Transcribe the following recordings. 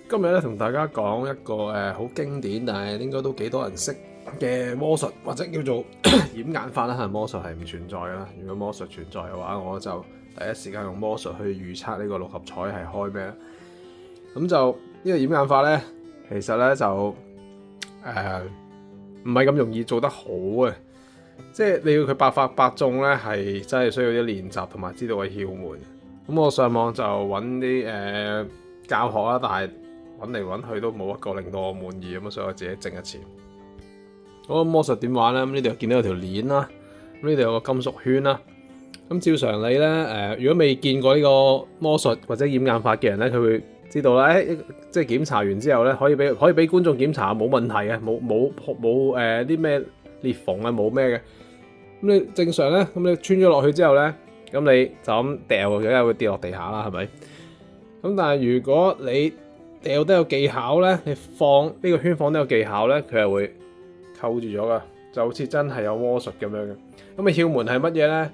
今日咧同大家講一個好經典，但係應該都幾多人識嘅魔術，或者叫做掩眼法啦。魔術係唔存在㗎啦。如果魔術存在嘅話，我就第一時間用魔術去預測呢個六合彩係開咩。咁就呢個掩眼法咧，其實咧就唔係咁容易做得好嘅，即係你要佢百發百中咧，係真係需要啲練習同埋知道嘅竅門。咁我上網就揾啲教學啦，但係揾嚟揾去都冇一個令到我滿意咁，所以我自己整一次。嗰個魔術點玩咧？咁呢度見到有條鏈啦，咁呢度有個金屬圈啦。咁照常理咧，如果未見過呢個魔術或者掩眼法嘅人咧，佢會知道啦。即係檢查完之後咧，可以俾觀眾檢查冇問題嘅，冇啲咩裂縫啊，冇咩嘅。咁你正常咧，咁你穿咗落去之後咧，咁你就咁掉，梗係會跌落地下啦，係咪？咁但係如果你掉得有技巧咧，你放呢個圈放得有技巧咧，佢係會扣住咗噶，就好似真係有魔術咁樣嘅。咁啊竅門係乜嘢咧？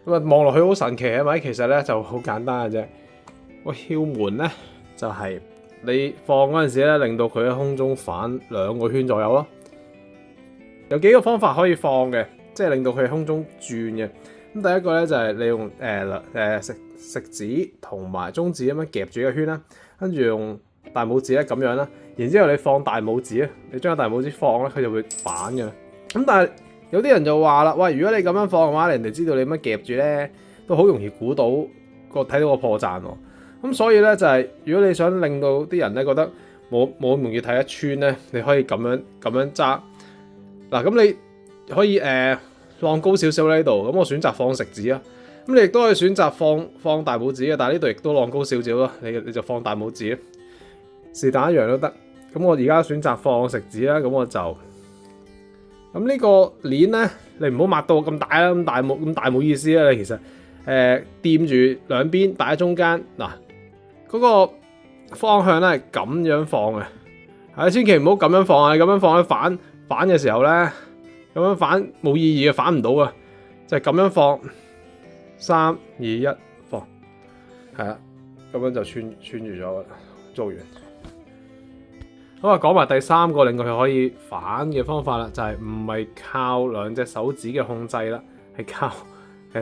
咁啊望落去好神奇係咪？其實咧就好簡單嘅啫。個竅門咧就係你放嗰陣時咧，令到佢喺空中反2個圈左右咯。有幾個方法可以放嘅，即係令到佢喺空中轉嘅。咁第一個咧就係你用食指同埋中指咁樣夾住一個圈啦，跟住用大拇指咧咁樣啦，然之後你放大拇指咧，你將個大拇指放咧，佢就會反嘅。咁但係有啲人就話啦，喂，如果你咁樣放嘅話，人哋知道你乜夾住咧，都好容易估到睇到個破綻喎。咁所以咧就係如果你想令到啲人咧覺得冇咁容易睇得穿咧，你可以咁樣揸。嗱，咁你可以放高少少喺呢度，咁我選擇放食指啊。咁你亦都可以選擇放大拇指嘅，但係呢度亦都放高少少咯。你就放大拇指，是但一樣都得。咁我而家選擇放食指啦，咁我就咁呢個鏈咧，你唔好抹到咁大啦，咁大冇意思啦。你其實掂住兩邊擺喺中間嗱，嗰個方向咧係咁樣放嘅，係千祈唔好咁樣放啊！咁樣放咧反嘅時候咧，咁樣反冇意義嘅，反唔到啊！就係咁樣放，3、2、1放，係啦，咁樣就穿住咗，做完。好啊，講埋第三個令佢可以反嘅方法啦，就係唔係靠2隻手指嘅控制啦，係靠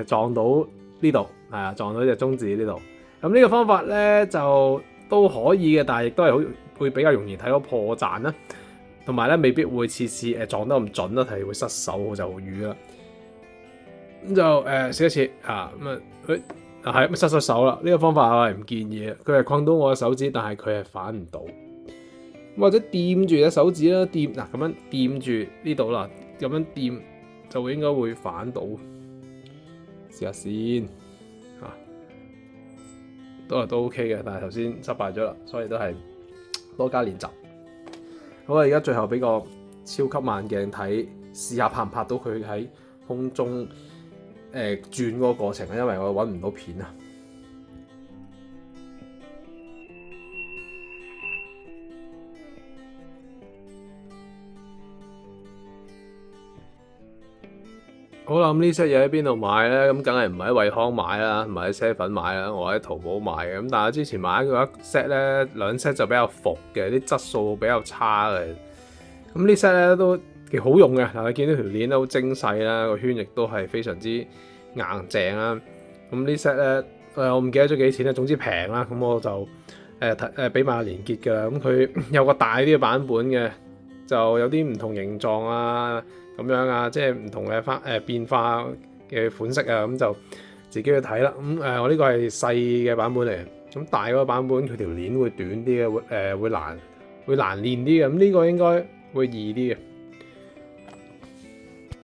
撞到呢度，係啊，撞到隻中指呢度。咁呢個方法咧就都可以嘅，但係亦都係會比較容易睇到破綻啦。同埋咧，未必會次次撞得咁準啦，係會失手就瘀啦。咁就試一次嚇，咁係失手啦。呢個方法我係唔建議嘅，佢係困到我嘅手指，但係佢係反唔到。或者掂住隻手指啦，咁樣掂住呢度啦，咁樣掂就會應該會反到。試下先嚇，都 OK 嘅，但係頭先失敗咗啦，所以都係多加練習。好啊！而家最後俾個超級慢鏡睇，試下拍唔拍到佢喺空中轉嗰個過程啊！因為我揾唔到片啊。好啦，咁呢 set 嘢喺邊度買咧？咁梗係唔係喺惠康買啦，唔係喺 7-Eleven 買啦，我喺淘寶買嘅。咁但係之前買嗰一 set 咧，2 set 就比較伏嘅，啲質素比較差嘅。咁呢 set 咧都幾好用嘅。嗱，你見到條鏈都好精細啦，個圈亦都係非常之硬淨啦。咁呢 set 咧，我唔記得咗幾錢啦，總之平啦。咁我就俾埋連結㗎啦。咁佢有個大啲嘅版本嘅，就有啲唔同形狀啊。咁樣啊，即係唔同嘅變化嘅款式啊，咁就自己去睇啦。咁我呢個係細嘅版本嚟，咁大嗰個版本佢條鏈會短啲嘅，會難練啲嘅。咁呢個應該會易啲嘅。